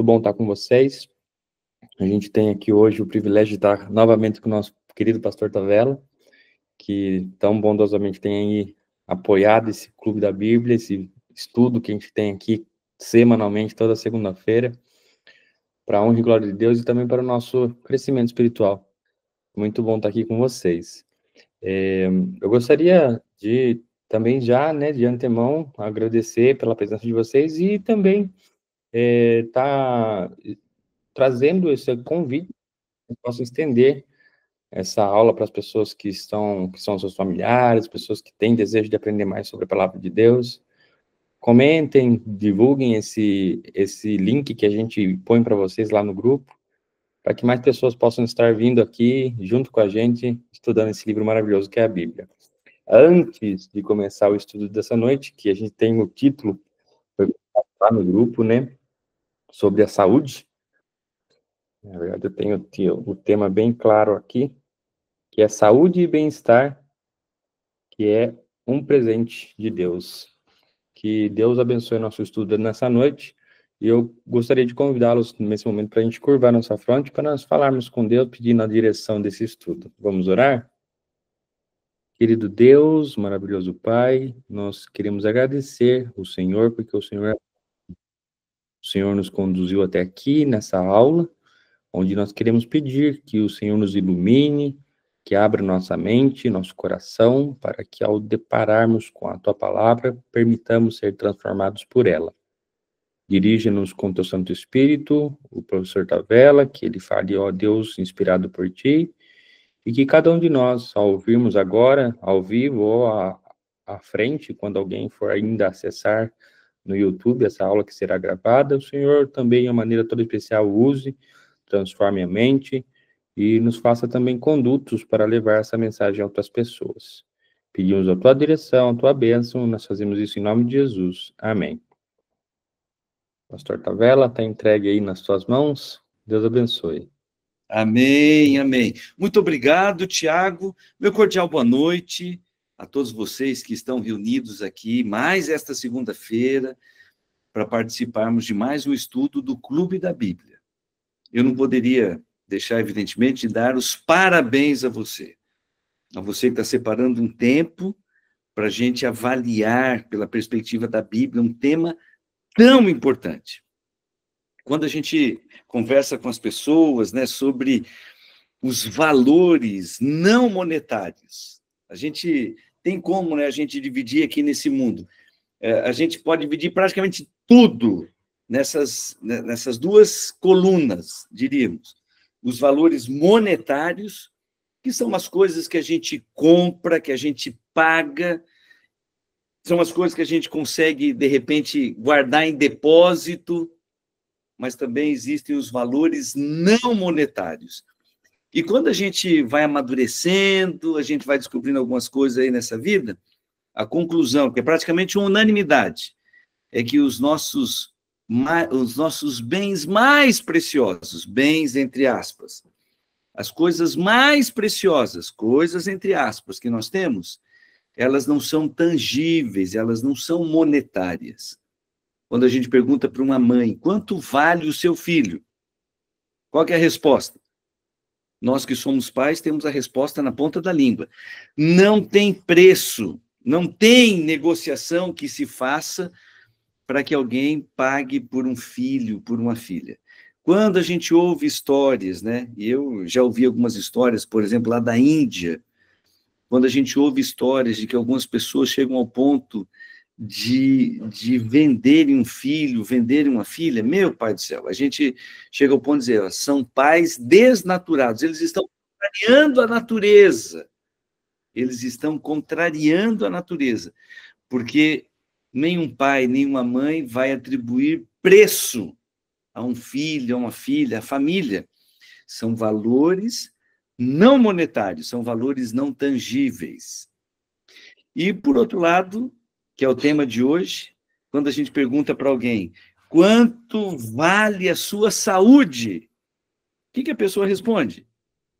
bom estar com vocês. A gente tem aqui hoje o privilégio de estar novamente com o nosso querido pastor Tavella, que tão bondosamente tem aí apoiado esse Clube da Bíblia, esse estudo que a gente tem aqui semanalmente, toda segunda-feira, para a honra e glória de Deus e também para o nosso crescimento espiritual. Muito bom estar aqui com vocês. Eu gostaria de também já, né, de antemão, agradecer pela presença de vocês e também tá trazendo esse convite, que possa estender essa aula para as pessoas que são seus familiares, pessoas que têm desejo de aprender mais sobre a palavra de Deus. Comentem, divulguem esse link que a gente põe para vocês lá no grupo, para que mais pessoas possam estar vindo aqui, junto com a gente, estudando esse livro maravilhoso que é a Bíblia. Antes de começar o estudo dessa noite, que a gente tem o título lá no grupo, né, sobre a saúde. Na verdade, eu tenho o tema bem claro aqui, que é saúde e bem-estar, que é um presente de Deus. Que Deus abençoe nosso estudo nessa noite. E eu gostaria de convidá-los nesse momento para a gente curvar nossa fronte, para nós falarmos com Deus, pedindo a direção desse estudo. Vamos orar? Querido Deus, maravilhoso Pai, nós queremos agradecer o Senhor, porque o Senhor nos conduziu até aqui, nessa aula, onde nós queremos pedir que o Senhor nos ilumine, que abra nossa mente, nosso coração, para que ao depararmos com a Tua palavra, permitamos ser transformados por ela. Dirige-nos com Teu Santo Espírito, o professor Tavella, que ele fale, ó Deus, inspirado por Ti, e que cada um de nós, ao ouvirmos agora, ao vivo ou à frente, quando alguém for ainda acessar no YouTube essa aula que será gravada, o Senhor também, de uma maneira toda especial, use, transforme a mente e nos faça também condutos para levar essa mensagem a outras pessoas. Pedimos a Tua direção, a Tua bênção, nós fazemos isso em nome de Jesus. Amém. Pastor Tavella, está entregue aí nas Tuas mãos. Deus abençoe. Amém, amém. Muito obrigado, Tiago. Meu cordial boa noite a todos vocês que estão reunidos aqui, mais esta segunda-feira, para participarmos de mais um estudo do Clube da Bíblia. Eu não poderia deixar, evidentemente, de dar os parabéns a você que está separando um tempo para a gente avaliar, pela perspectiva da Bíblia, um tema tão importante. Quando a gente conversa com as pessoas, né, sobre os valores não monetários, a gente tem como, né, a gente dividir aqui nesse mundo. A gente pode dividir praticamente tudo nessas duas colunas, diríamos. Os valores monetários, que são as coisas que a gente compra, que a gente paga, são as coisas que a gente consegue, de repente, guardar em depósito, mas também existem os valores não monetários. E quando a gente vai amadurecendo, a gente vai descobrindo algumas coisas aí nessa vida, a conclusão, que é praticamente uma unanimidade, é que os nossos bens mais preciosos, bens entre aspas, as coisas mais preciosas, coisas entre aspas, que nós temos, elas não são tangíveis, elas não são monetárias. Quando a gente pergunta para uma mãe, quanto vale o seu filho? Qual que é a resposta? Nós que somos pais temos a resposta na ponta da língua. Não tem preço, não tem negociação que se faça para que alguém pague por um filho, por uma filha. Quando a gente ouve histórias, né? E eu já ouvi algumas histórias, por exemplo, lá da Índia, quando a gente ouve histórias de que algumas pessoas chegam ao ponto de venderem um filho, venderem uma filha, meu pai do céu, a gente chega ao ponto de dizer, ó, são pais desnaturados, eles estão contrariando a natureza, porque nenhum pai, nenhuma mãe vai atribuir preço a um filho, a uma filha, a família. São valores não monetários, são valores não tangíveis. E, por outro lado, que é o tema de hoje, quando a gente pergunta para alguém, quanto vale a sua saúde? O que a pessoa responde?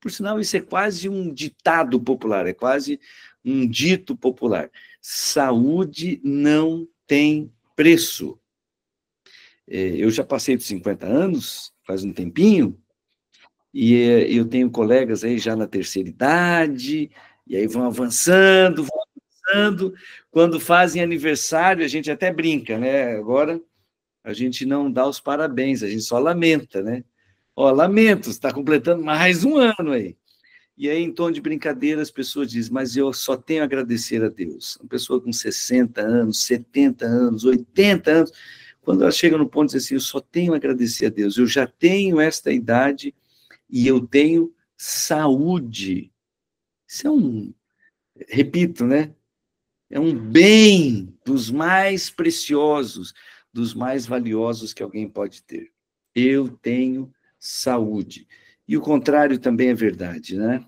Por sinal, isso é quase um ditado popular, é quase um dito popular. Saúde não tem preço. Eu já passei dos 50 anos, faz um tempinho, e eu tenho colegas aí já na terceira idade, e aí vão avançando. Quando fazem aniversário, a gente até brinca, né? Agora, a gente não dá os parabéns, a gente só lamenta, né? Ó, lamento, está completando mais um ano aí. E aí, em tom de brincadeira, as pessoas dizem, mas eu só tenho a agradecer a Deus. Uma pessoa com 60 anos, 70 anos, 80 anos, quando ela chega no ponto de dizer assim, eu só tenho a agradecer a Deus, eu já tenho esta idade e eu tenho saúde. Isso repito, né? É um bem dos mais preciosos, dos mais valiosos que alguém pode ter. Eu tenho saúde. E o contrário também é verdade, né?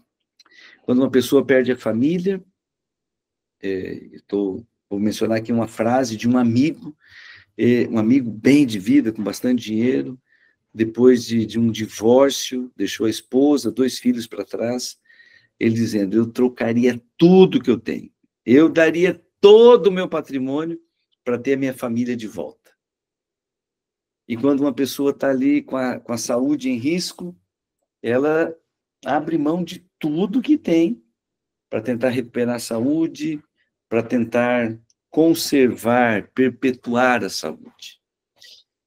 Quando uma pessoa perde a família, vou mencionar aqui uma frase de um amigo bem de vida, com bastante dinheiro, depois de um divórcio, deixou a esposa, 2 filhos para trás, ele dizendo, eu trocaria tudo que eu tenho, eu daria todo o meu patrimônio para ter a minha família de volta. E quando uma pessoa está ali com a saúde em risco, ela abre mão de tudo que tem para tentar recuperar a saúde, para tentar conservar, perpetuar a saúde.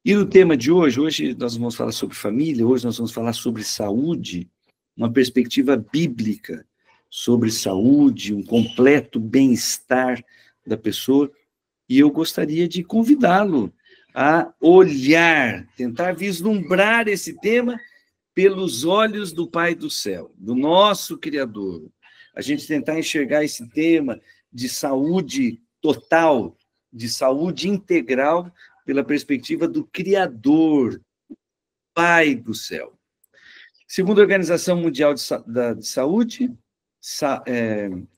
E no tema de hoje nós vamos falar sobre família, hoje nós vamos falar sobre saúde, uma perspectiva bíblica sobre saúde, um completo bem-estar da pessoa, e eu gostaria de convidá-lo a olhar, tentar vislumbrar esse tema pelos olhos do Pai do céu, do nosso Criador. A gente tentar enxergar esse tema de saúde total, de saúde integral, pela perspectiva do Criador, Pai do céu. Segundo a Organização Mundial de Saúde,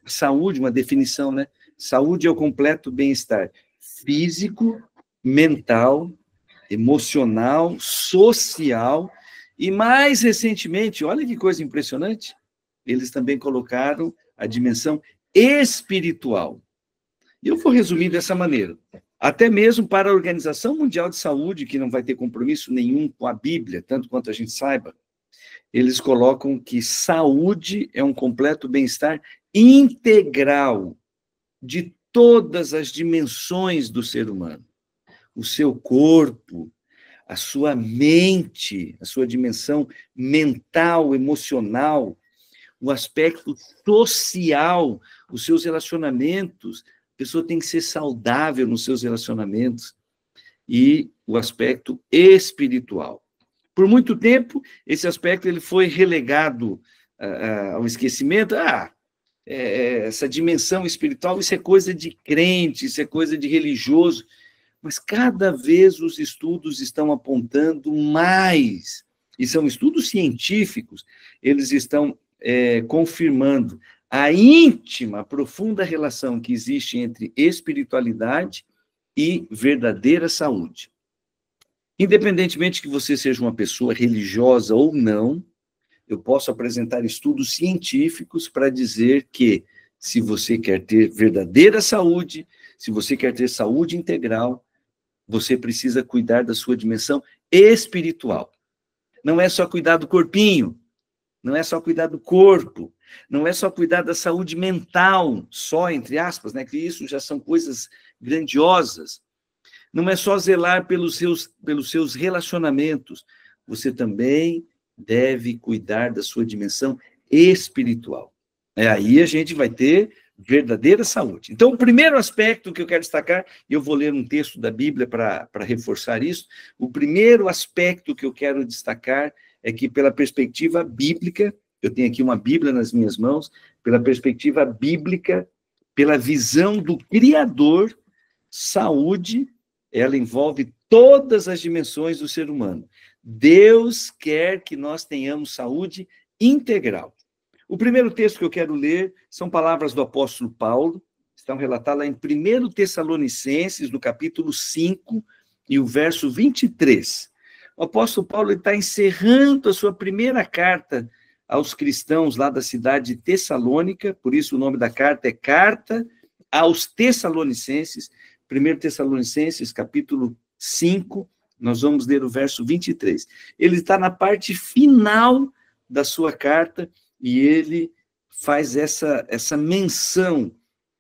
saúde, uma definição, né? Saúde é o completo bem-estar físico, mental, emocional, social, e mais recentemente, olha que coisa impressionante, eles também colocaram a dimensão espiritual. E eu vou resumir dessa maneira. Até mesmo para a Organização Mundial de Saúde, que não vai ter compromisso nenhum com a Bíblia, tanto quanto a gente saiba, eles colocam que saúde é um completo bem-estar integral de todas as dimensões do ser humano. O seu corpo, a sua mente, a sua dimensão mental, emocional, o aspecto social, os seus relacionamentos. A pessoa tem que ser saudável nos seus relacionamentos. E o aspecto espiritual. Por muito tempo, esse aspecto ele foi relegado ao esquecimento. Essa dimensão espiritual, isso é coisa de crente, isso é coisa de religioso. Mas cada vez os estudos estão apontando mais, e são estudos científicos, eles estão confirmando a íntima, profunda relação que existe entre espiritualidade e verdadeira saúde. Independentemente que você seja uma pessoa religiosa ou não, eu posso apresentar estudos científicos para dizer que, se você quer ter verdadeira saúde, se você quer ter saúde integral, você precisa cuidar da sua dimensão espiritual. Não é só cuidar do corpinho, não é só cuidar do corpo, não é só cuidar da saúde mental, só, entre aspas, né, que isso já são coisas grandiosas. Não é só zelar pelos seus relacionamentos, você também deve cuidar da sua dimensão espiritual. Aí a gente vai ter verdadeira saúde. Então, o primeiro aspecto que eu quero destacar, e eu vou ler um texto da Bíblia para reforçar isso, o primeiro aspecto que eu quero destacar é que, pela perspectiva bíblica, eu tenho aqui uma Bíblia nas minhas mãos, pela perspectiva bíblica, pela visão do Criador, saúde, ela envolve todas as dimensões do ser humano. Deus quer que nós tenhamos saúde integral. O primeiro texto que eu quero ler são palavras do apóstolo Paulo, estão relatadas lá em 1 Tessalonicenses, no capítulo 5, e o verso 23. O apóstolo Paulo está encerrando a sua primeira carta aos cristãos lá da cidade de Tessalônica, por isso o nome da carta é Carta aos Tessalonicenses, 1 Tessalonicenses, capítulo 5, Nós vamos ler o verso 23. Ele está na parte final da sua carta e ele faz essa menção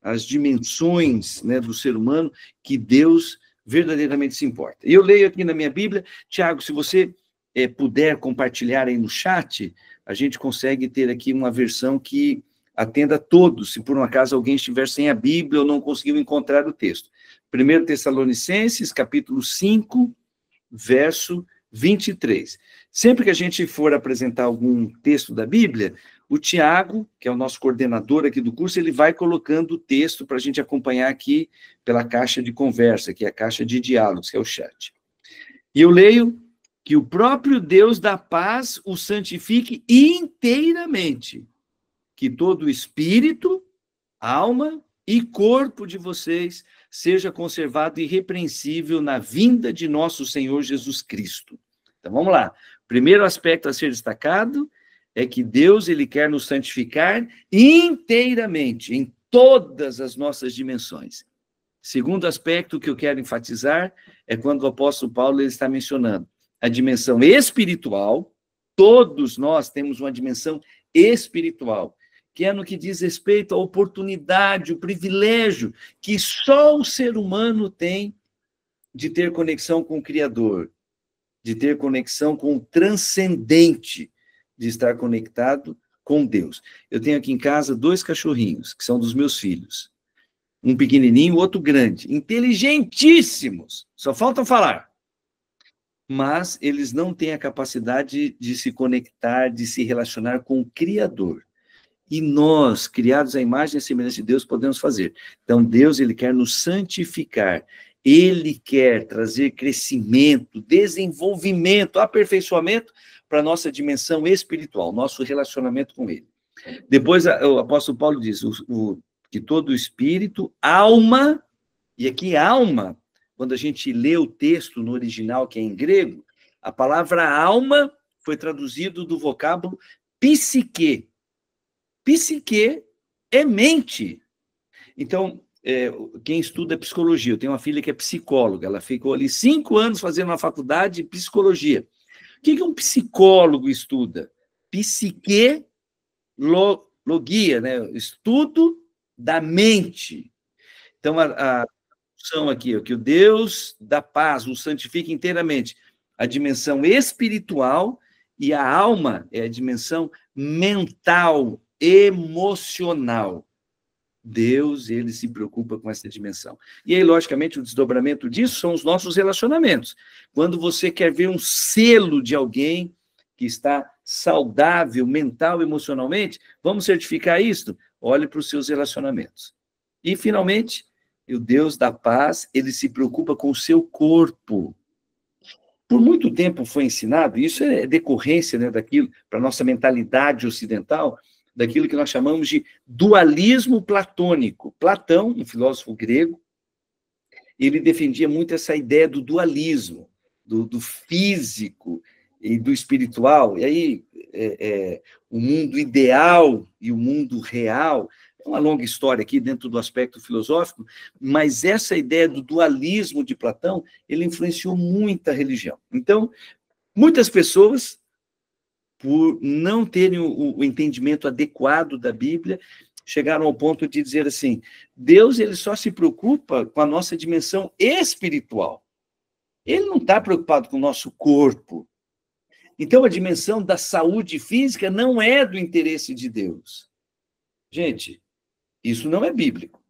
às dimensões, né, do ser humano que Deus verdadeiramente se importa. E eu leio aqui na minha Bíblia, Tiago, se você puder compartilhar aí no chat, a gente consegue ter aqui uma versão que atenda a todos, se por um acaso alguém estiver sem a Bíblia ou não conseguiu encontrar o texto. 1 Tessalonicenses, capítulo 5, verso 23. Sempre que a gente for apresentar algum texto da Bíblia, o Tiago, que é o nosso coordenador aqui do curso, ele vai colocando o texto para a gente acompanhar aqui pela caixa de conversa, que é a caixa de diálogos, que é o chat. E eu leio que o próprio Deus da paz o santifique inteiramente, que todo o espírito, alma e corpo de vocês seja conservado irrepreensível na vinda de nosso Senhor Jesus Cristo. Então, vamos lá. Primeiro aspecto a ser destacado é que Deus, ele quer nos santificar inteiramente, em todas as nossas dimensões. Segundo aspecto que eu quero enfatizar é quando o apóstolo Paulo ele está mencionando a dimensão espiritual. Todos nós temos uma dimensão espiritual, que é no que diz respeito à oportunidade, o privilégio que só o ser humano tem de ter conexão com o Criador, de ter conexão com o transcendente, de estar conectado com Deus. Eu tenho aqui em casa 2 cachorrinhos, que são dos meus filhos. Um pequenininho, o outro grande, inteligentíssimos, só faltam falar. Mas eles não têm a capacidade de se conectar, de se relacionar com o Criador. E nós, criados à imagem e semelhança de Deus, podemos fazer. Então, Deus, ele quer nos santificar. Ele quer trazer crescimento, desenvolvimento, aperfeiçoamento para a nossa dimensão espiritual, nosso relacionamento com ele. Depois, o apóstolo Paulo diz que todo espírito, alma, e aqui alma, quando a gente lê o texto no original, que é em grego, a palavra alma foi traduzido do vocábulo psique. Psique é mente. Então, quem estuda psicologia, eu tenho uma filha que é psicóloga, ela ficou ali 5 anos fazendo uma faculdade de psicologia. O que um psicólogo estuda? Psiquelogia, né? Estudo da mente. Então, a função aqui, que o Deus da paz o santifique inteiramente, a dimensão espiritual, e a alma é a dimensão mental, emocional. Deus, ele se preocupa com essa dimensão. E aí, logicamente, o desdobramento disso são os nossos relacionamentos. Quando você quer ver um selo de alguém que está saudável, mental, emocionalmente, vamos certificar isso? Olhe para os seus relacionamentos. E, finalmente, o Deus da paz, ele se preocupa com o seu corpo. Por muito tempo foi ensinado, isso é decorrência, né, daquilo, para a nossa mentalidade ocidental, daquilo que nós chamamos de dualismo platônico. Platão, um filósofo grego, ele defendia muito essa ideia do dualismo, do físico e do espiritual. E aí, o mundo ideal e o mundo real, é uma longa história aqui dentro do aspecto filosófico, mas essa ideia do dualismo de Platão, ele influenciou muita religião. Então, muitas pessoas, por não terem o entendimento adequado da Bíblia, chegaram ao ponto de dizer assim, Deus, ele só se preocupa com a nossa dimensão espiritual. Ele não está preocupado com o nosso corpo. Então, a dimensão da saúde física não é do interesse de Deus. Gente, isso não é bíblico.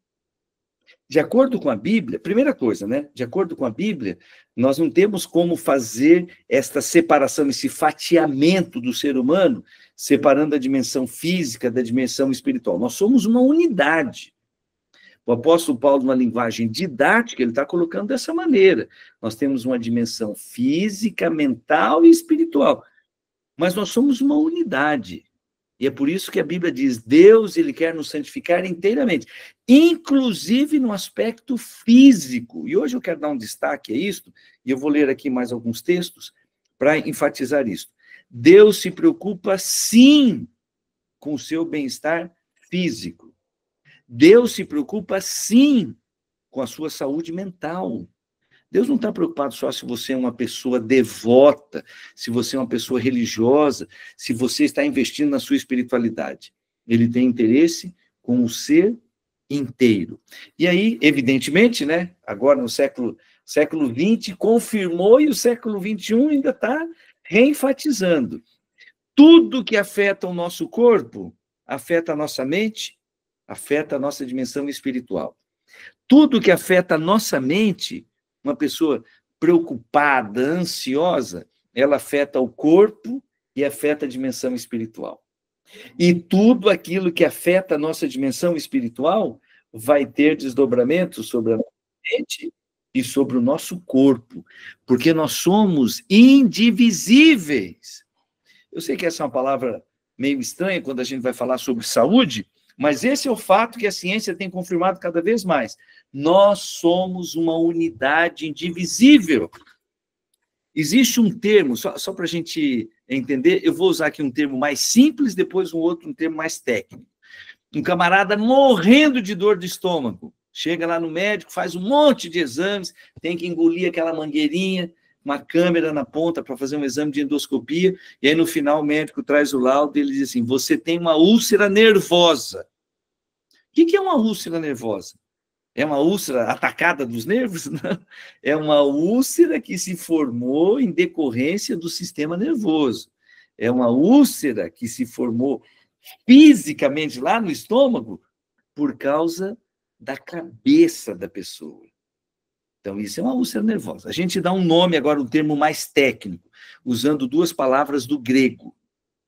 De acordo com a Bíblia, primeira coisa, né? De acordo com a Bíblia, nós não temos como fazer esta separação, esse fatiamento do ser humano, separando a dimensão física da dimensão espiritual. Nós somos uma unidade. O apóstolo Paulo, numa linguagem didática, ele está colocando dessa maneira. Nós temos uma dimensão física, mental e espiritual. Mas nós somos uma unidade. E é por isso que a Bíblia diz, Deus, ele quer nos santificar inteiramente, inclusive no aspecto físico. E hoje eu quero dar um destaque a isto, e eu vou ler aqui mais alguns textos para enfatizar isso. Deus se preocupa, sim, com o seu bem-estar físico. Deus se preocupa, sim, com a sua saúde mental. Deus não está preocupado só se você é uma pessoa devota, se você é uma pessoa religiosa, se você está investindo na sua espiritualidade. Ele tem interesse com o ser inteiro. E aí, evidentemente, né, agora no século XX, confirmou, e o século XXI ainda está reenfatizando. Tudo que afeta o nosso corpo, afeta a nossa mente, afeta a nossa dimensão espiritual. Tudo que afeta a nossa mente, uma pessoa preocupada, ansiosa, ela afeta o corpo e afeta a dimensão espiritual. E tudo aquilo que afeta a nossa dimensão espiritual vai ter desdobramento sobre a nossa mente e sobre o nosso corpo, porque nós somos indivisíveis. Eu sei que essa é uma palavra meio estranha quando a gente vai falar sobre saúde, mas esse é o fato que a ciência tem confirmado cada vez mais. Nós somos uma unidade indivisível. Existe um termo, só para a gente entender, eu vou usar aqui um termo mais simples, depois um termo mais técnico. Um camarada morrendo de dor de estômago, chega lá no médico, faz um monte de exames, tem que engolir aquela mangueirinha, uma câmera na ponta para fazer um exame de endoscopia, e aí no final o médico traz o laudo e ele diz assim, você tem uma úlcera nervosa. O que é uma úlcera nervosa? É uma úlcera atacada dos nervos? Não. É uma úlcera que se formou em decorrência do sistema nervoso. É uma úlcera que se formou fisicamente lá no estômago por causa da cabeça da pessoa. Então, isso é uma úlcera nervosa. A gente dá um nome agora, um termo mais técnico, usando duas palavras do grego.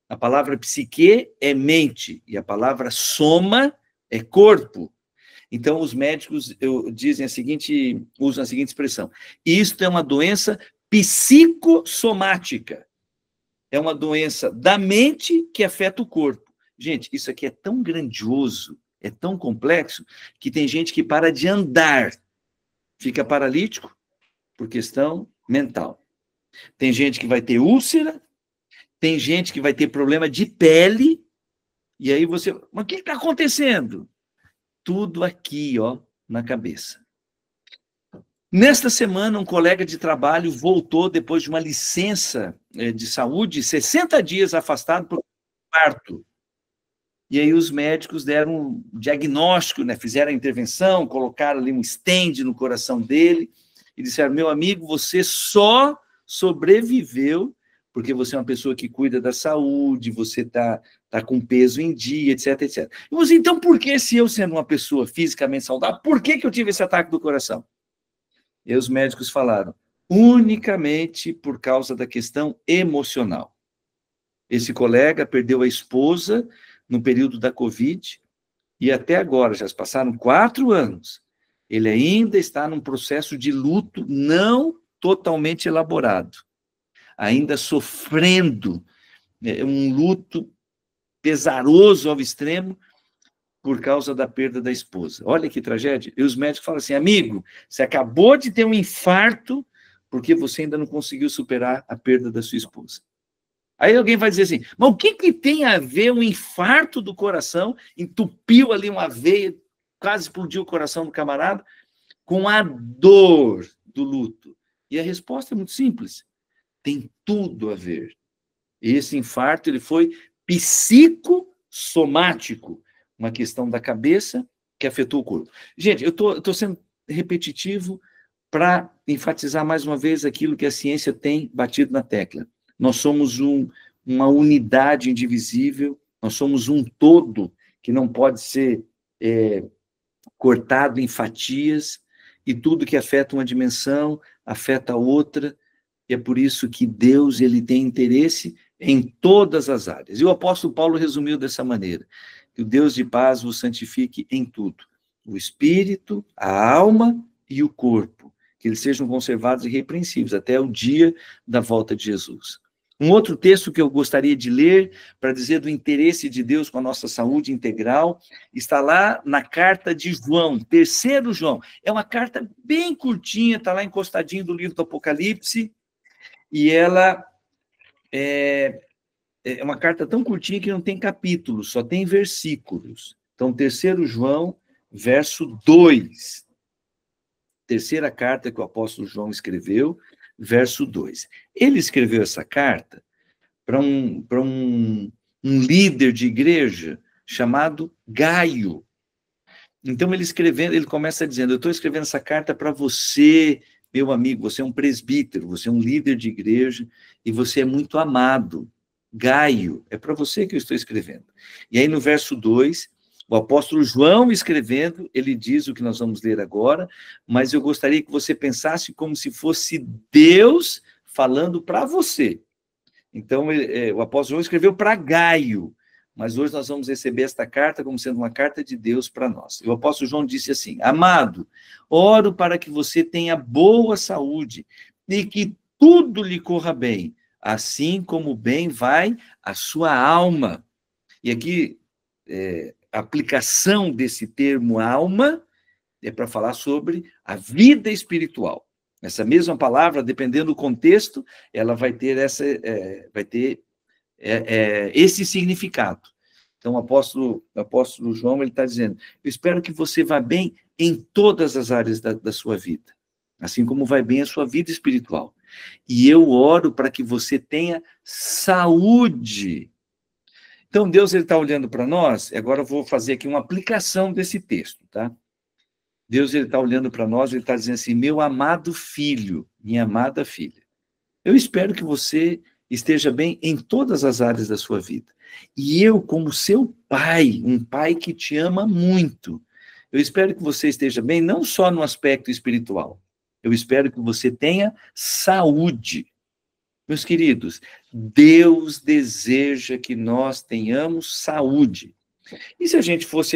A palavra psique é mente e a palavra soma é corpo. Então, os médicos usam a seguinte expressão. Isto é uma doença psicossomática. É uma doença da mente que afeta o corpo. Gente, isso aqui é tão grandioso, é tão complexo, que tem gente que para de andar, fica paralítico por questão mental. Tem gente que vai ter úlcera, tem gente que vai ter problema de pele, e aí você... Mas o que está acontecendo? Tudo aqui, ó, na cabeça. Nesta semana, um colega de trabalho voltou depois de uma licença de saúde, 60 dias afastado por parto. E aí os médicos deram um diagnóstico, né? Fizeram a intervenção, colocaram ali um stent no coração dele e disseram, meu amigo, você só sobreviveu porque você é uma pessoa que cuida da saúde, você está com peso em dia, etc, etc. E você, então, por que, se eu sendo uma pessoa fisicamente saudável, por que eu tive esse ataque do coração? E os médicos falaram, unicamente por causa da questão emocional. Esse colega perdeu a esposa no período da Covid, e até agora, já se passaram 4 anos, ele ainda está num processo de luto não totalmente elaborado, ainda sofrendo um luto pesaroso ao extremo por causa da perda da esposa. Olha que tragédia. E os médicos falam assim, amigo, você acabou de ter um infarto porque você ainda não conseguiu superar a perda da sua esposa. Aí alguém vai dizer assim, mas o que tem a ver um infarto do coração, entupiu ali uma veia, quase explodiu o coração do camarada, com a dor do luto? E a resposta é muito simples, tem tudo a ver. Esse infarto ele foi psicossomático, uma questão da cabeça que afetou o corpo. Gente, eu estou sendo repetitivo para enfatizar mais uma vez aquilo que a ciência tem batido na tecla. Nós somos uma unidade indivisível, nós somos um todo que não pode ser cortado em fatias, e tudo que afeta uma dimensão afeta a outra, e é por isso que Deus ele tem interesse em todas as áreas. E o apóstolo Paulo resumiu dessa maneira, que o Deus de paz vos santifique em tudo, o espírito, a alma e o corpo, que eles sejam conservados irrepreensíveis até o dia da volta de Jesus. Um outro texto que eu gostaria de ler, para dizer do interesse de Deus com a nossa saúde integral, está lá na carta de João, 3º João. É uma carta bem curtinha, está lá encostadinho do livro do Apocalipse, e ela é uma carta tão curtinha que não tem capítulos, só tem versículos. Então, 3º João, verso 2. terceira carta que o apóstolo João escreveu, verso 2. Ele escreveu essa carta para um líder de igreja chamado Gaio. Então, ele começa dizendo, eu estou escrevendo essa carta para você, meu amigo, você é um presbítero, você é um líder de igreja, e você é muito amado. Gaio, é para você que eu estou escrevendo. E aí, no verso 2, o apóstolo João escrevendo, ele diz o que nós vamos ler agora, mas eu gostaria que você pensasse como se fosse Deus falando para você. Então, o apóstolo João escreveu para Gaio, mas hoje nós vamos receber esta carta como sendo uma carta de Deus para nós. E o apóstolo João disse assim, amado, oro para que você tenha boa saúde e que tudo lhe corra bem, assim como bem vai a sua alma. E aqui, a aplicação desse termo alma é para falar sobre a vida espiritual. Essa mesma palavra, dependendo do contexto, ela vai ter esse significado. Então, o apóstolo João, ele está dizendo, eu espero que você vá bem em todas as áreas da sua vida, assim como vai bem a sua vida espiritual. E eu oro para que você tenha saúde. Então, Deus está olhando para nós, agora eu vou fazer aqui uma aplicação desse texto, tá? Deus está olhando para nós, ele está dizendo assim, meu amado filho, minha amada filha, eu espero que você esteja bem em todas as áreas da sua vida. E eu, como seu pai, um pai que te ama muito, eu espero que você esteja bem não só no aspecto espiritual, eu espero que você tenha saúde. Meus queridos, Deus deseja que nós tenhamos saúde. E se a gente fosse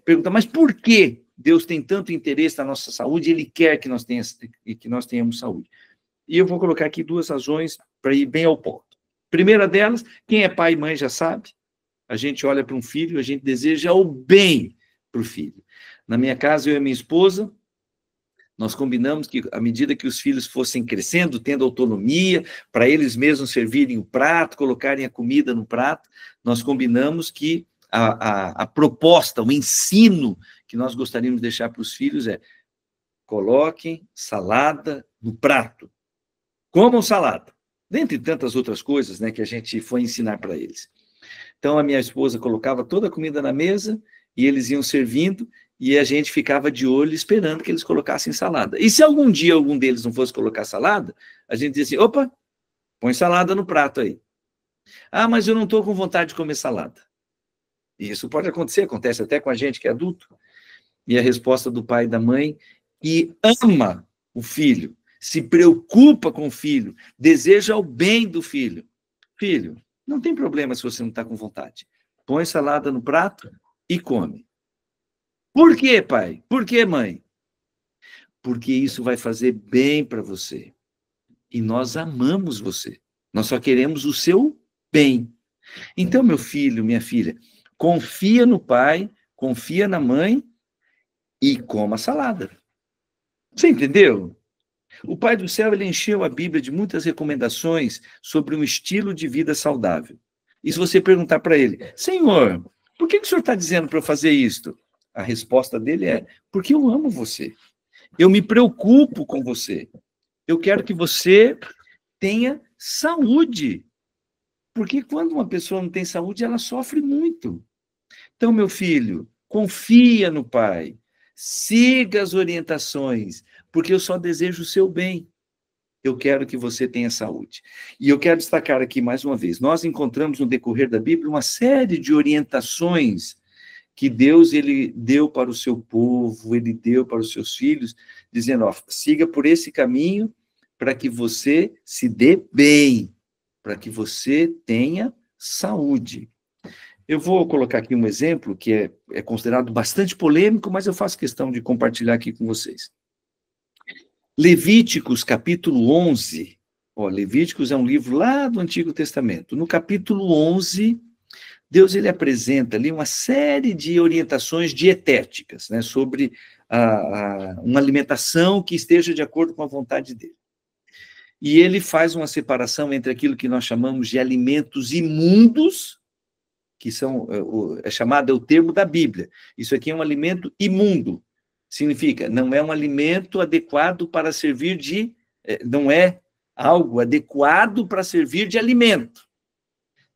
perguntar, mas por que Deus tem tanto interesse na nossa saúde e Ele quer que nós tenhamos saúde? E eu vou colocar aqui duas razões para ir bem ao ponto. Primeira delas, quem é pai e mãe já sabe. A gente olha para um filho, a gente deseja o bem para o filho. Na minha casa, eu e a minha esposa, nós combinamos que, à medida que os filhos fossem crescendo, tendo autonomia, para eles mesmos servirem o prato, colocarem a comida no prato, nós combinamos que a proposta, o ensino que nós gostaríamos de deixar para os filhos é coloquem salada no prato. Comam salada. Dentre tantas outras coisas, né, que a gente foi ensinar para eles. Então, a minha esposa colocava toda a comida na mesa e eles iam servindo e a gente ficava de olho esperando que eles colocassem salada. E se algum dia algum deles não fosse colocar salada, a gente dizia assim, opa, põe salada no prato aí. Ah, mas eu não estou com vontade de comer salada. E isso pode acontecer, acontece até com a gente que é adulto. E a resposta do pai e da mãe, que ama o filho, se preocupa com o filho, deseja o bem do filho. Filho, não tem problema se você não está com vontade. Põe salada no prato e come. Por quê, pai? Por quê, mãe? Porque isso vai fazer bem para você. E nós amamos você. Nós só queremos o seu bem. Então, meu filho, minha filha, confia no pai, confia na mãe e coma salada. Você entendeu? O Pai do Céu, ele encheu a Bíblia de muitas recomendações sobre um estilo de vida saudável. E se você perguntar para ele, Senhor, por que o Senhor está dizendo para eu fazer isto? A resposta dele é, porque eu amo você. Eu me preocupo com você. Eu quero que você tenha saúde. Porque quando uma pessoa não tem saúde, ela sofre muito. Então, meu filho, confia no Pai. Siga as orientações, porque eu só desejo o seu bem. Eu quero que você tenha saúde. E eu quero destacar aqui mais uma vez, nós encontramos no decorrer da Bíblia uma série de orientações que Deus ele deu para o seu povo, ele deu para os seus filhos, dizendo, ó, siga por esse caminho para que você se dê bem, para que você tenha saúde. Eu vou colocar aqui um exemplo que é considerado bastante polêmico, mas eu faço questão de compartilhar aqui com vocês. Levíticos, capítulo 11. Levíticos é um livro lá do Antigo Testamento. No capítulo 11, Deus ele apresenta ali uma série de orientações dietéticas, né, sobre uma alimentação que esteja de acordo com a vontade dele. E ele faz uma separação entre aquilo que nós chamamos de alimentos imundos, que é o termo da Bíblia. Isso aqui é um alimento imundo. Significa, não é um alimento adequado para servir de... não é algo adequado para servir de alimento.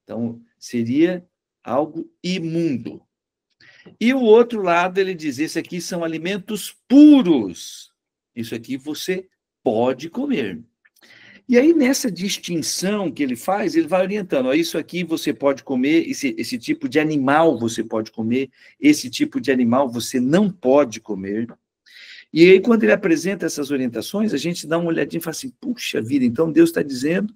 Então, seria algo imundo. E o outro lado, ele diz, esse aqui são alimentos puros. Isso aqui você pode comer. E aí, nessa distinção que ele faz, ele vai orientando, ó, isso aqui você pode comer, esse tipo de animal você pode comer, esse tipo de animal você não pode comer. E aí, quando ele apresenta essas orientações, a gente dá uma olhadinha e fala assim, puxa vida, então Deus está dizendo,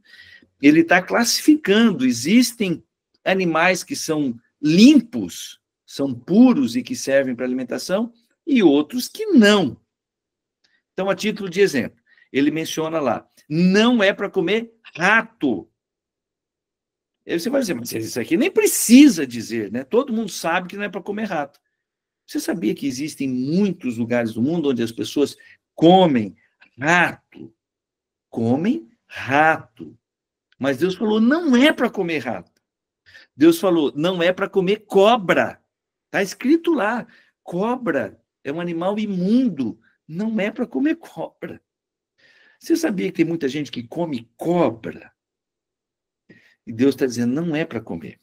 ele está classificando, existem animais que são limpos, são puros e que servem para alimentação, e outros que não. Então, a título de exemplo, ele menciona lá, não é para comer rato. Aí você vai dizer, mas isso aqui nem precisa dizer, né? Todo mundo sabe que não é para comer rato. Você sabia que existem muitos lugares do mundo onde as pessoas comem rato? Comem rato. Mas Deus falou, não é para comer rato. Deus falou, não é para comer cobra. Está escrito lá, cobra é um animal imundo, não é para comer cobra. Você sabia que tem muita gente que come cobra? E Deus está dizendo, não é para comer.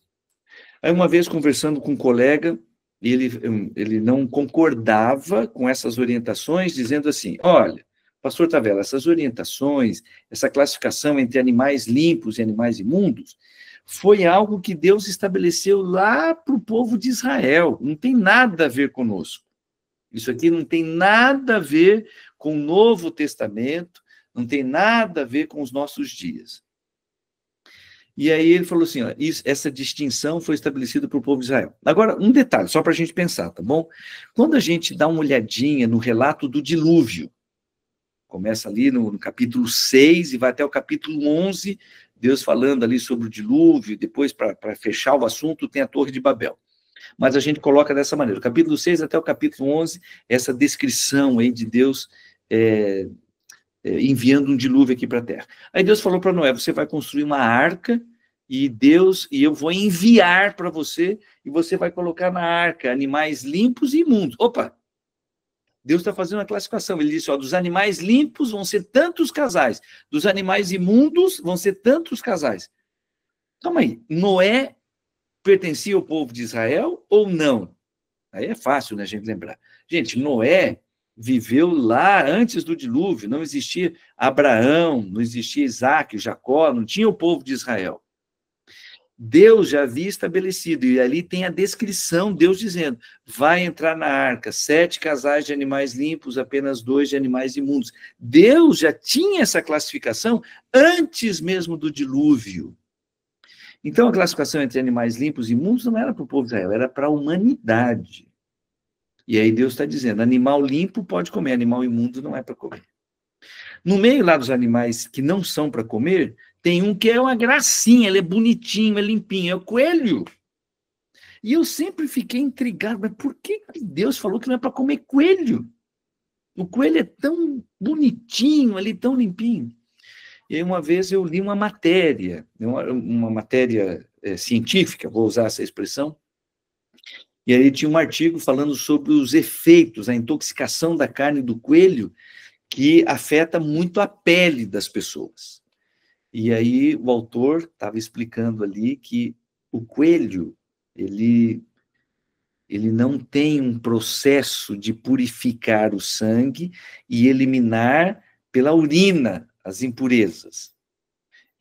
Aí uma vez conversando com um colega, ele não concordava com essas orientações, dizendo assim, olha, pastor Tavella, essas orientações, essa classificação entre animais limpos e animais imundos, foi algo que Deus estabeleceu lá para o povo de Israel, não tem nada a ver conosco. Isso aqui não tem nada a ver com o Novo Testamento, não tem nada a ver com os nossos dias. E aí ele falou assim, ó, essa distinção foi estabelecida para o povo de Israel. Agora, um detalhe, só para a gente pensar, tá bom? Quando a gente dá uma olhadinha no relato do dilúvio, começa ali no capítulo 6 e vai até o capítulo 11, Deus falando ali sobre o dilúvio, depois, para fechar o assunto, tem a Torre de Babel. Mas a gente coloca dessa maneira, o capítulo 6 até o capítulo 11, essa descrição aí de Deus enviando um dilúvio aqui para a terra. Aí Deus falou para Noé, você vai construir uma arca, e eu vou enviar para você, e você vai colocar na arca animais limpos e imundos. Opa! Deus está fazendo uma classificação, ele disse, ó, dos animais limpos vão ser tantos casais, dos animais imundos vão ser tantos casais. Calma aí, Noé pertencia ao povo de Israel ou não? Aí é fácil, né, a gente lembrar. Gente, Noé viveu lá antes do dilúvio, não existia Abraão, não existia Isaac, Jacó, não tinha o povo de Israel. Deus já havia estabelecido, e ali tem a descrição, Deus dizendo, vai entrar na arca 7 casais de animais limpos, apenas 2 de animais imundos. Deus já tinha essa classificação antes mesmo do dilúvio. Então, a classificação entre animais limpos e imundos não era para o povo de Israel, era para a humanidade. E aí Deus está dizendo, animal limpo pode comer, animal imundo não é para comer. No meio lá dos animais que não são para comer, tem um que é uma gracinha, ele é bonitinho, é limpinho, é o coelho. E eu sempre fiquei intrigado, mas por que Deus falou que não é para comer coelho? O coelho é tão bonitinho ali, tão limpinho. E aí uma vez eu li uma matéria científica, vou usar essa expressão, e aí tinha um artigo falando sobre os efeitos, a intoxicação da carne do coelho, que afeta muito a pele das pessoas. E aí o autor estava explicando ali que o coelho, ele não tem um processo de purificar o sangue e eliminar pela urina as impurezas.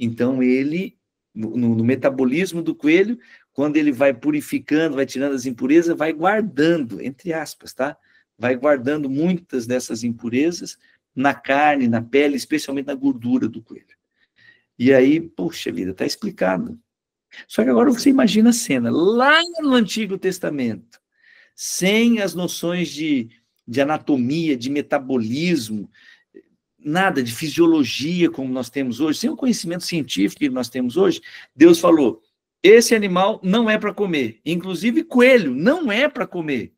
Então, ele, no metabolismo do coelho, quando ele vai purificando, vai tirando as impurezas, vai guardando, entre aspas, tá? Vai guardando muitas dessas impurezas na carne, na pele, especialmente na gordura do coelho. E aí, poxa vida, está explicado. Só que agora você imagina a cena, lá no Antigo Testamento, sem as noções de anatomia, de metabolismo, nada de fisiologia como nós temos hoje, sem o conhecimento científico que nós temos hoje, Deus falou, esse animal não é para comer, inclusive coelho não é para comer.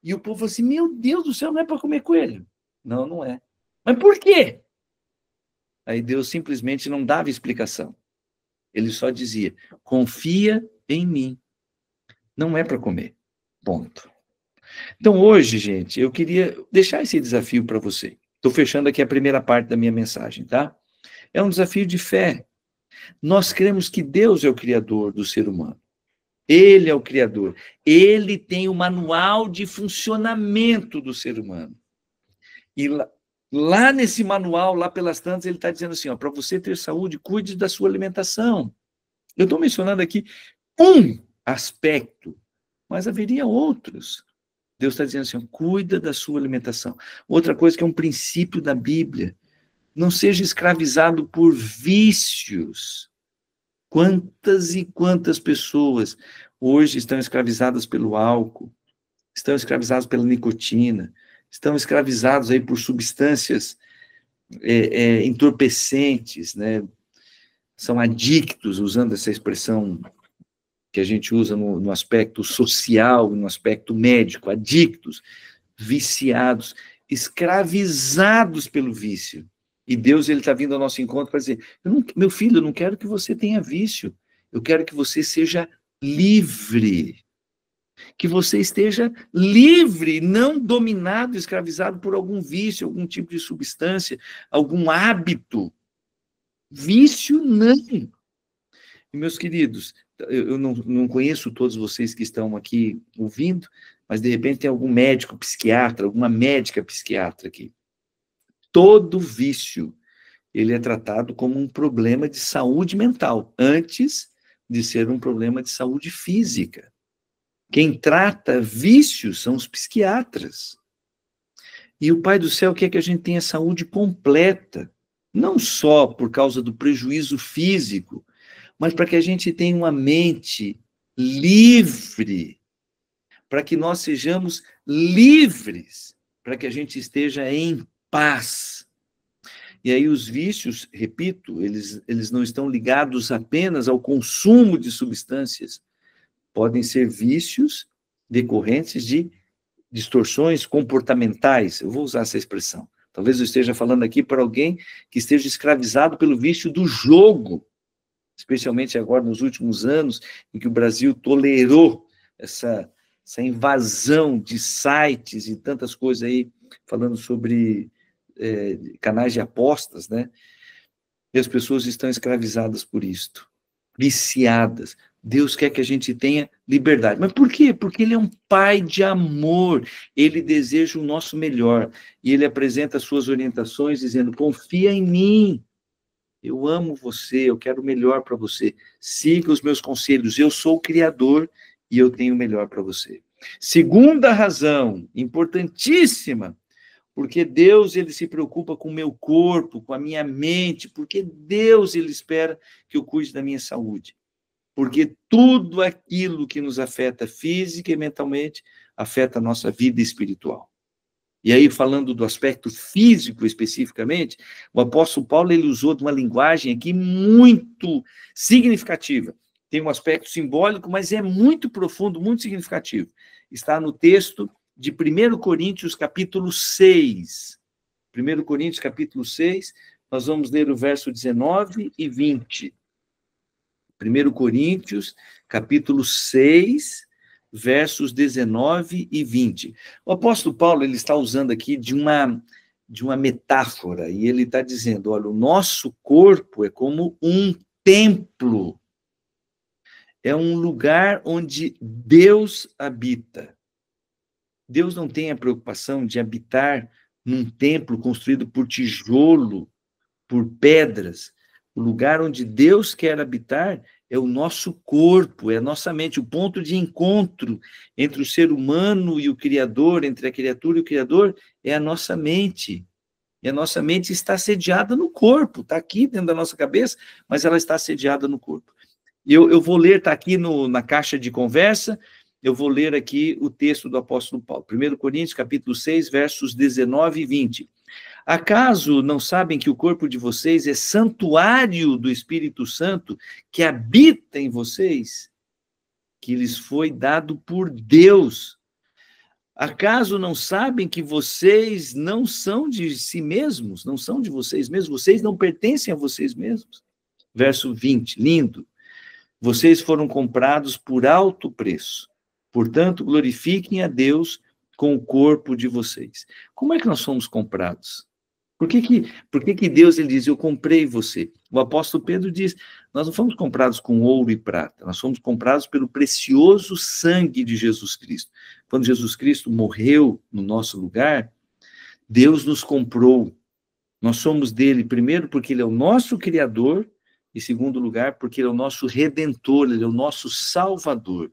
E o povo falou assim, meu Deus do céu, não é para comer coelho. Não, não é. Mas por quê? Aí Deus simplesmente não dava explicação. Ele só dizia, confia em mim. Não é para comer. Ponto. Então, hoje, gente, eu queria deixar esse desafio para você. Estou fechando aqui a primeira parte da minha mensagem, tá? É um desafio de fé. Nós cremos que Deus é o criador do ser humano. Ele é o criador. Ele tem o manual de funcionamento do ser humano. E lá nesse manual, lá pelas tantas, ele está dizendo assim, ó, para você ter saúde, cuide da sua alimentação. Eu estou mencionando aqui um aspecto, mas haveria outros. Deus está dizendo assim, ó, cuida da sua alimentação. Outra coisa que é um princípio da Bíblia, não seja escravizado por vícios. Quantas e quantas pessoas hoje estão escravizadas pelo álcool, estão escravizadas pela nicotina, estão escravizados aí por substâncias entorpecentes, né? São adictos, usando essa expressão que a gente usa no aspecto social, no aspecto médico, adictos, viciados, escravizados pelo vício. E Deus, ele está vindo ao nosso encontro para dizer, meu filho, eu não quero que você tenha vício, eu quero que você seja livre, que você esteja livre, não dominado, escravizado por algum vício, algum tipo de substância, algum hábito. Vício, não. E, meus queridos, eu não conheço todos vocês que estão aqui ouvindo, mas de repente tem algum médico psiquiatra, alguma médica psiquiatra aqui. Todo vício, ele é tratado como um problema de saúde mental, antes de ser um problema de saúde física. Quem trata vícios são os psiquiatras. E o Pai do Céu quer que a gente tenha saúde completa, não só por causa do prejuízo físico, mas para que a gente tenha uma mente livre, para que nós sejamos livres, para que a gente esteja em paz. E aí os vícios, repito, eles não estão ligados apenas ao consumo de substâncias, podem ser vícios decorrentes de distorções comportamentais, eu vou usar essa expressão. Talvez eu esteja falando aqui para alguém que esteja escravizado pelo vício do jogo, especialmente agora nos últimos anos, em que o Brasil tolerou essa invasão de sites e tantas coisas aí, falando sobre canais de apostas, né? E as pessoas estão escravizadas por isto, viciadas. Deus quer que a gente tenha liberdade. Mas por quê? Porque Ele é um Pai de amor. Ele deseja o nosso melhor. E Ele apresenta as suas orientações dizendo, confia em mim. Eu amo você, eu quero o melhor para você. Siga os meus conselhos. Eu sou o Criador e eu tenho o melhor para você. Segunda razão, importantíssima, porque Deus, ele se preocupa com o meu corpo, com a minha mente, porque Deus, ele espera que eu cuide da minha saúde. Porque tudo aquilo que nos afeta física e mentalmente afeta a nossa vida espiritual. E aí, falando do aspecto físico especificamente, o apóstolo Paulo, ele usou de uma linguagem aqui muito significativa. Tem um aspecto simbólico, mas é muito profundo, muito significativo. Está no texto de 1 Coríntios, capítulo 6. 1 Coríntios, capítulo 6, nós vamos ler o verso 19 e 20. 1 Coríntios, capítulo 6, versos 19 e 20. O apóstolo Paulo, ele está usando aqui de uma metáfora, e ele está dizendo, olha, o nosso corpo é como um templo. É um lugar onde Deus habita. Deus não tem a preocupação de habitar num templo construído por tijolo, por pedras. O lugar onde Deus quer habitar é o nosso corpo, é a nossa mente, o ponto de encontro entre o ser humano e o Criador, entre a criatura e o Criador, é a nossa mente. E a nossa mente está sediada no corpo, está aqui dentro da nossa cabeça, mas ela está sediada no corpo. Eu vou ler, está aqui na caixa de conversa, eu vou ler aqui o texto do apóstolo Paulo. 1 Coríntios, capítulo 6, versos 19 e 20. Acaso não sabem que o corpo de vocês é santuário do Espírito Santo que habita em vocês? Que lhes foi dado por Deus. Acaso não sabem que vocês não são de si mesmos? Não são de vocês mesmos? Vocês não pertencem a vocês mesmos? Verso 20, lindo. Vocês foram comprados por alto preço. Portanto, glorifiquem a Deus com o corpo de vocês. Como é que nós fomos comprados? Por que Deus ele diz, eu comprei você? O apóstolo Pedro diz, nós não fomos comprados com ouro e prata, nós fomos comprados pelo precioso sangue de Jesus Cristo. Quando Jesus Cristo morreu no nosso lugar, Deus nos comprou. Nós somos dele, primeiro, porque ele é o nosso Criador, e segundo lugar, porque ele é o nosso Redentor, ele é o nosso Salvador.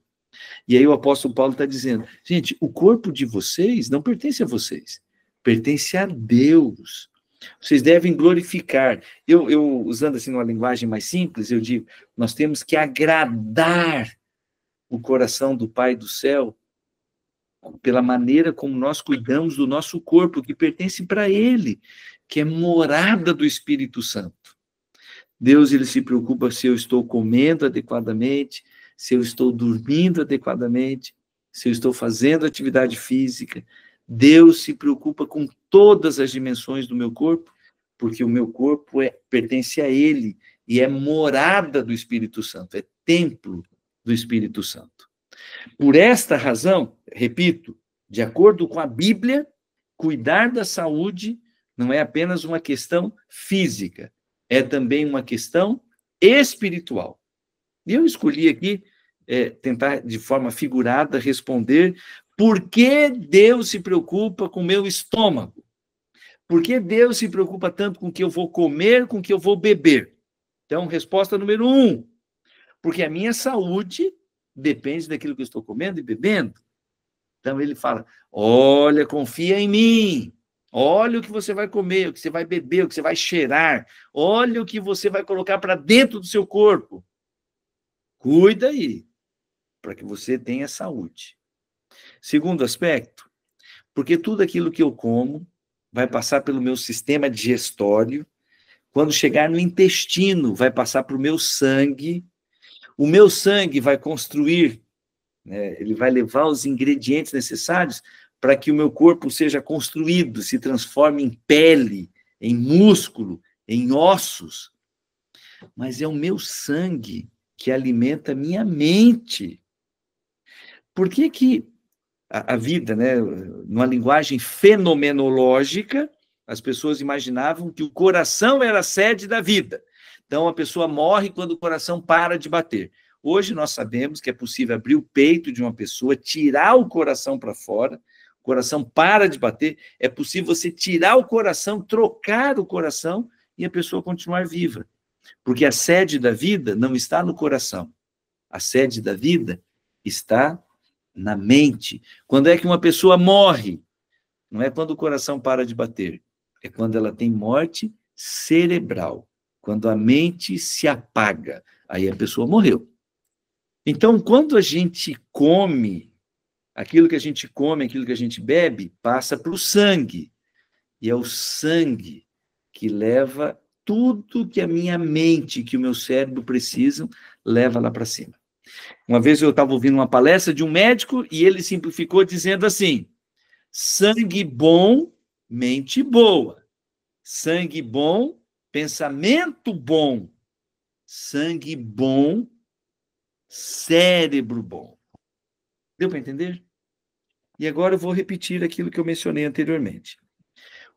E aí o apóstolo Paulo está dizendo, gente, o corpo de vocês não pertence a vocês, pertence a Deus. Vocês devem glorificar. Eu usando assim uma linguagem mais simples, eu digo, nós temos que agradar o coração do Pai do céu pela maneira como nós cuidamos do nosso corpo, que pertence para Ele, que é morada do Espírito Santo. Deus, ele se preocupa se eu estou comendo adequadamente, se eu estou dormindo adequadamente, se eu estou fazendo atividade física. Deus se preocupa com todas as dimensões do meu corpo, porque o meu corpo pertence a Ele e é morada do Espírito Santo, é templo do Espírito Santo. Por esta razão, repito, de acordo com a Bíblia, cuidar da saúde não é apenas uma questão física, é também uma questão espiritual. E eu escolhi aqui tentar, de forma figurada, responder por que Deus se preocupa com o meu estômago? Por que Deus se preocupa tanto com o que eu vou comer, com o que eu vou beber? Então, resposta número 1, porque a minha saúde depende daquilo que eu estou comendo e bebendo. Então, ele fala, olha, confia em mim. Olha o que você vai comer, o que você vai beber, o que você vai cheirar. Olha o que você vai colocar para dentro do seu corpo. Cuida aí, para que você tenha saúde. Segundo aspecto, porque tudo aquilo que eu como vai passar pelo meu sistema digestório, quando chegar no intestino, vai passar para o meu sangue vai construir, né, ele vai levar os ingredientes necessários para que o meu corpo seja construído, se transforme em pele, em músculo, em ossos. Mas é o meu sangue que alimenta a minha mente. Por que a vida, né, numa linguagem fenomenológica, as pessoas imaginavam que o coração era a sede da vida. Então, a pessoa morre quando o coração para de bater. Hoje, nós sabemos que é possível abrir o peito de uma pessoa, tirar o coração para fora, o coração para de bater, é possível você tirar o coração, trocar o coração e a pessoa continuar viva. Porque a sede da vida não está no coração. A sede da vida está na mente. Quando é que uma pessoa morre? Não é quando o coração para de bater, é quando ela tem morte cerebral, quando a mente se apaga, aí a pessoa morreu. Então, quando a gente come, aquilo que a gente come, aquilo que a gente bebe, passa para o sangue, e é o sangue que leva tudo que a minha mente, que o meu cérebro precisam, leva lá para cima. Uma vez eu estava ouvindo uma palestra de um médico e ele simplificou dizendo assim, sangue bom, mente boa. Sangue bom, pensamento bom. Sangue bom, cérebro bom. Deu para entender? E agora eu vou repetir aquilo que eu mencionei anteriormente.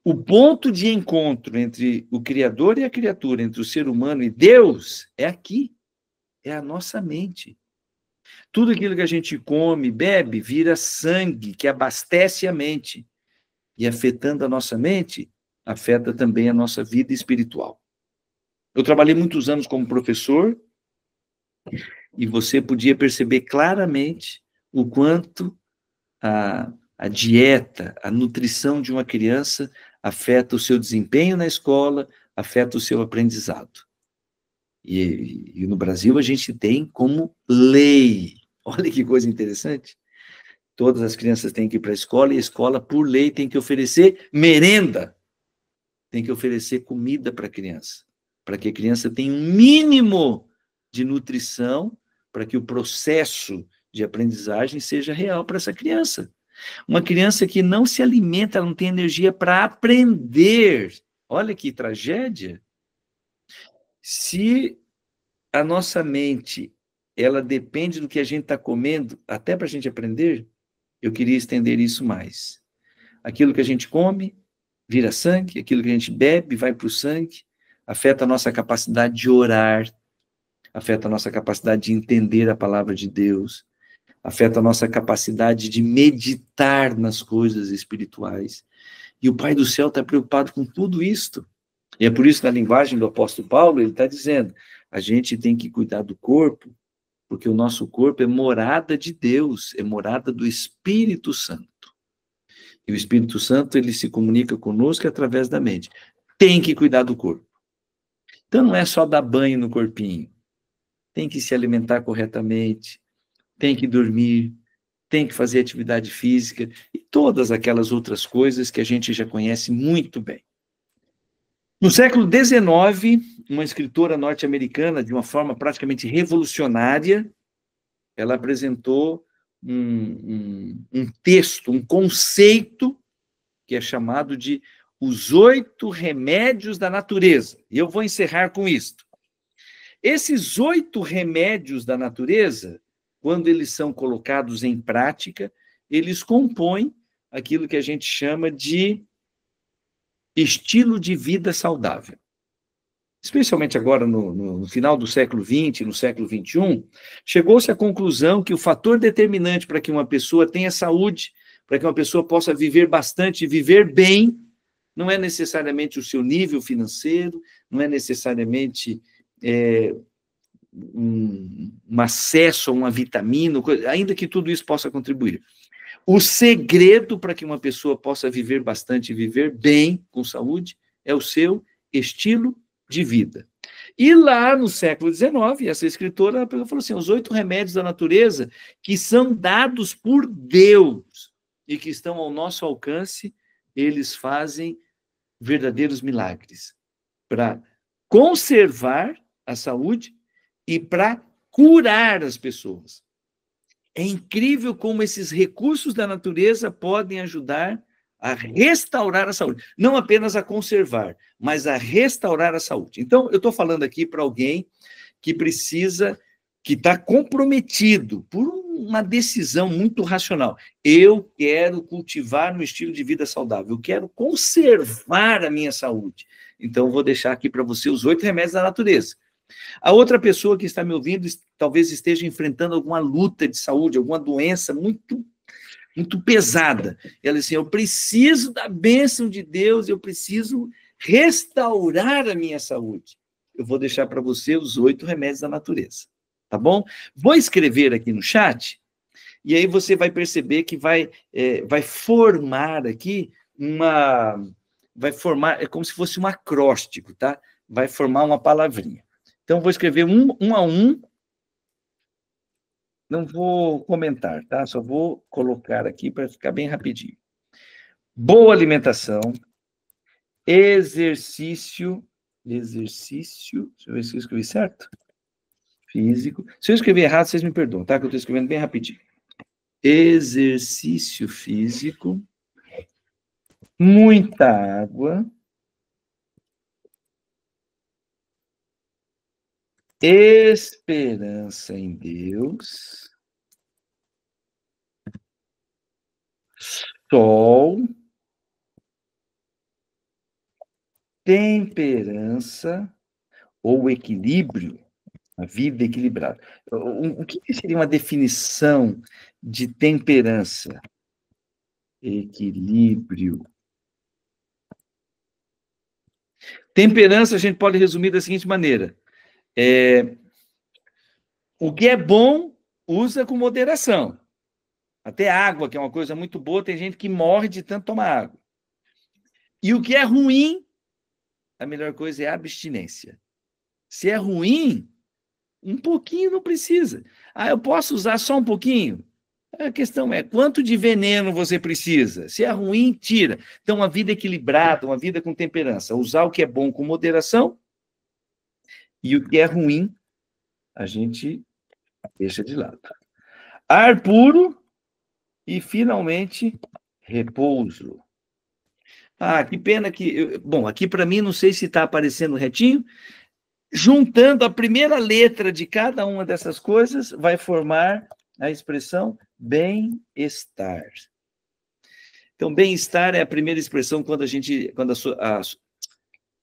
O ponto de encontro entre o Criador e a criatura, entre o ser humano e Deus, é aqui. É a nossa mente. Tudo aquilo que a gente come, bebe, vira sangue, que abastece a mente. E afetando a nossa mente, afeta também a nossa vida espiritual. Eu trabalhei muitos anos como professor e você podia perceber claramente o quanto a dieta, a nutrição de uma criança afeta o seu desempenho na escola, afeta o seu aprendizado. E no Brasil a gente tem como lei. Olha que coisa interessante. Todas as crianças têm que ir para a escola e a escola, por lei, tem que oferecer merenda. Tem que oferecer comida para a criança, para que a criança tenha um mínimo de nutrição, para que o processo de aprendizagem seja real para essa criança. Uma criança que não se alimenta, ela não tem energia para aprender. Olha que tragédia. Se a nossa mente, ela depende do que a gente está comendo, até para a gente aprender, eu queria estender isso mais. Aquilo que a gente come vira sangue, aquilo que a gente bebe vai para o sangue, afeta a nossa capacidade de orar, afeta a nossa capacidade de entender a palavra de Deus, afeta a nossa capacidade de meditar nas coisas espirituais. E o Pai do Céu está preocupado com tudo isto. E é por isso, na linguagem do apóstolo Paulo, ele está dizendo, a gente tem que cuidar do corpo, porque o nosso corpo é morada de Deus, é morada do Espírito Santo. E o Espírito Santo, ele se comunica conosco através da mente. Tem que cuidar do corpo. Então, não é só dar banho no corpinho. Tem que se alimentar corretamente, tem que dormir, tem que fazer atividade física e todas aquelas outras coisas que a gente já conhece muito bem. No século XIX, uma escritora norte-americana, de uma forma praticamente revolucionária, ela apresentou um texto, um conceito, que é chamado de Os 8 Remédios da Natureza. E eu vou encerrar com isto. Esses 8 remédios da natureza, quando eles são colocados em prática, eles compõem aquilo que a gente chama de estilo de vida saudável. Especialmente agora, no final do século XX, no século XXI, chegou-se à conclusão que o fator determinante para que uma pessoa tenha saúde, para que uma pessoa possa viver bastante e viver bem, não é necessariamente o seu nível financeiro, não é necessariamente um acesso a uma vitamina, ainda que tudo isso possa contribuir. O segredo para que uma pessoa possa viver bastante e viver bem, com saúde, é o seu estilo de vida. E lá no século XIX, essa escritora falou assim, os 8 remédios da natureza que são dados por Deus e que estão ao nosso alcance, eles fazem verdadeiros milagres para conservar a saúde e para curar as pessoas. É incrível como esses recursos da natureza podem ajudar a restaurar a saúde. Não apenas a conservar, mas a restaurar a saúde. Então, eu estou falando aqui para alguém que precisa, que está comprometido por uma decisão muito racional. Eu quero cultivar um estilo de vida saudável, eu quero conservar a minha saúde. Então, eu vou deixar aqui para você os 8 remédios da natureza. A outra pessoa que está me ouvindo talvez esteja enfrentando alguma luta de saúde, alguma doença muito pesada. Ela diz assim, eu preciso da bênção de Deus, eu preciso restaurar a minha saúde. Eu vou deixar para você os 8 remédios da natureza, tá bom? Vou escrever aqui no chat, e aí você vai perceber que vai formar aqui é como se fosse um acróstico, tá? Vai formar uma palavrinha. Então, vou escrever um a um, não vou comentar, tá? Só vou colocar aqui para ficar bem rapidinho. Boa alimentação, exercício, deixa eu ver se eu escrevi certo. Físico. Se eu escrever errado, vocês me perdoam, tá? Que eu estou escrevendo bem rapidinho. Exercício físico, muita água, esperança em Deus, sol, temperança ou equilíbrio, a vida equilibrada. O que seria uma definição de temperança? Equilíbrio. Temperança a gente pode resumir da seguinte maneira. O que é bom, usa com moderação. Até água, que é uma coisa muito boa, tem gente que morre de tanto tomar água. E o que é ruim, a melhor coisa é a abstinência. Se é ruim, um pouquinho não precisa. Eu posso usar só um pouquinho? A questão é, quanto de veneno você precisa? Se é ruim, tira. Então, uma vida equilibrada, uma vida com temperança. Usar o que é bom com moderação e o que é ruim, a gente deixa de lado. Ar puro e, finalmente, repouso. Que pena que... Bom, aqui para mim, não sei se está aparecendo retinho. Juntando a primeira letra de cada uma dessas coisas, vai formar a expressão bem-estar. Então, bem-estar é a primeira expressão quando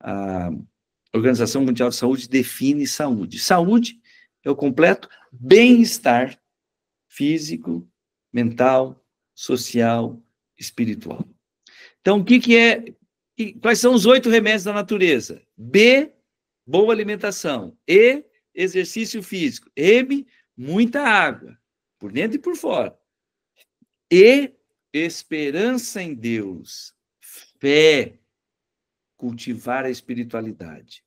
a Organização Mundial de Saúde define saúde. Saúde é o completo bem-estar físico, mental, social, espiritual. Então, o que é? Quais são os 8 remédios da natureza? B, boa alimentação. E, exercício físico. M, muita água, por dentro e por fora. E, esperança em Deus. Fé, cultivar a espiritualidade.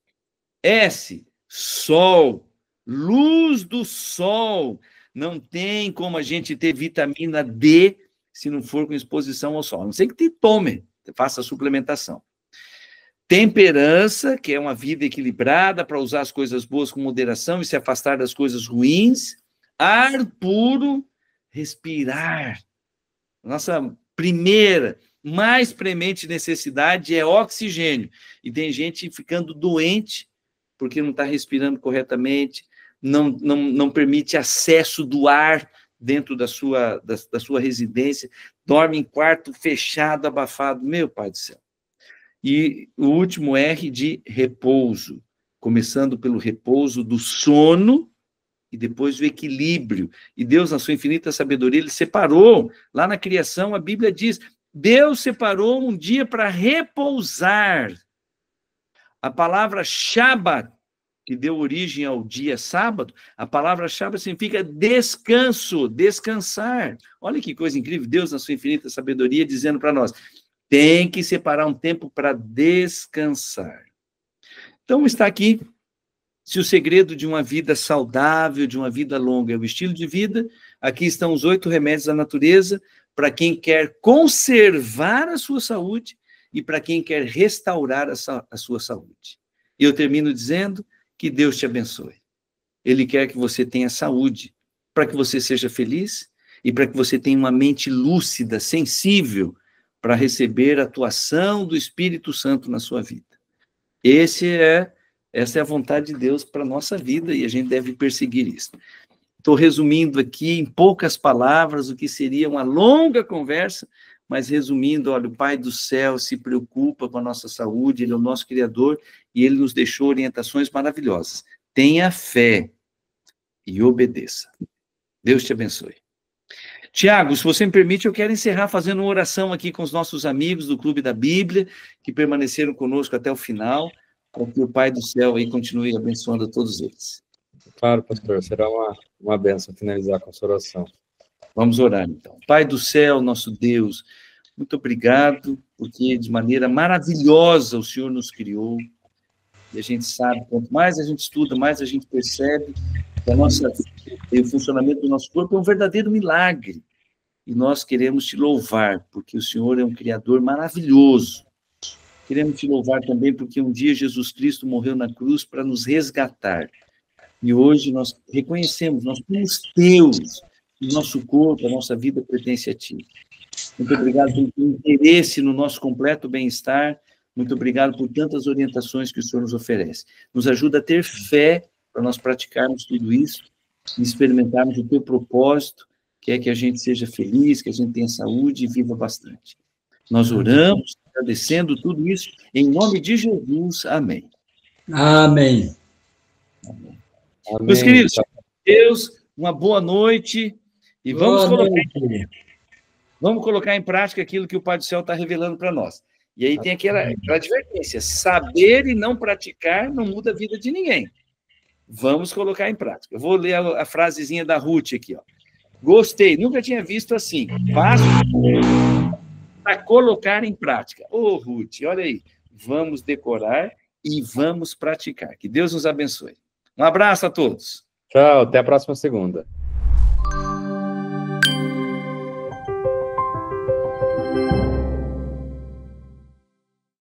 S, sol, luz do sol. Não tem como a gente ter vitamina D se não for com exposição ao sol. A não sei que tome, faça a suplementação. Temperança, que é uma vida equilibrada para usar as coisas boas com moderação e se afastar das coisas ruins. Ar puro, respirar. Nossa primeira, mais premente necessidade é oxigênio. E tem gente ficando doente porque não está respirando corretamente, não permite acesso do ar dentro da sua residência, dorme em quarto fechado, abafado. Meu Pai do céu. E o último R de repouso, começando pelo repouso do sono e depois o equilíbrio. E Deus, na sua infinita sabedoria, ele separou, lá na criação, a Bíblia diz, Deus separou um dia para repousar. A palavra Shabat, que deu origem ao dia sábado, a palavra Shabat significa descanso, descansar. Olha que coisa incrível, Deus, na sua infinita sabedoria, dizendo para nós, tem que separar um tempo para descansar. Então, está aqui, se o segredo de uma vida saudável, de uma vida longa é o estilo de vida, aqui estão os 8 remédios da natureza para quem quer conservar a sua saúde e para quem quer restaurar a sua saúde. E eu termino dizendo que Deus te abençoe. Ele quer que você tenha saúde, para que você seja feliz e para que você tenha uma mente lúcida, sensível, para receber a atuação do Espírito Santo na sua vida. Essa é a vontade de Deus para a nossa vida e a gente deve perseguir isso. Estou resumindo aqui em poucas palavras o que seria uma longa conversa, mas resumindo, olha, o Pai do céu se preocupa com a nossa saúde, Ele é o nosso Criador e Ele nos deixou orientações maravilhosas. Tenha fé e obedeça. Deus te abençoe. Tiago, se você me permite, eu quero encerrar fazendo uma oração aqui com os nossos amigos do Clube da Bíblia, que permaneceram conosco até o final, para que o Pai do céu aí continue abençoando a todos eles. Claro, pastor, será uma bênção finalizar com essa oração. Vamos orar, então. Pai do céu, nosso Deus, muito obrigado, porque de maneira maravilhosa o Senhor nos criou, e a gente sabe, quanto mais a gente estuda, mais a gente percebe que a nossa vida e o funcionamento do nosso corpo é um verdadeiro milagre. E nós queremos te louvar, porque o Senhor é um Criador maravilhoso. Queremos te louvar também porque um dia Jesus Cristo morreu na cruz para nos resgatar. E hoje nós reconhecemos, nós somos teus, o nosso corpo, a nossa vida pertence a ti. Muito obrigado pelo interesse no nosso completo bem-estar. Muito obrigado por tantas orientações que o Senhor nos oferece. Nos ajuda a ter fé para nós praticarmos tudo isso e experimentarmos o teu propósito, que é que a gente seja feliz, que a gente tenha saúde e viva bastante. Nós oramos, agradecendo tudo isso, em nome de Jesus. Amém. Amém. Amém. Meus queridos, Deus, uma boa noite e vamos colocar em prática aquilo que o Pai do Céu está revelando para nós. E aí tem aquela advertência, saber e não praticar não muda a vida de ninguém. Vamos colocar em prática. Eu vou ler a frasezinha da Ruth aqui, ó. Gostei, nunca tinha visto assim. Passo para colocar em prática. Ô, Ruth, olha aí. Vamos decorar e vamos praticar. Que Deus nos abençoe. Um abraço a todos. Tchau, até a próxima segunda.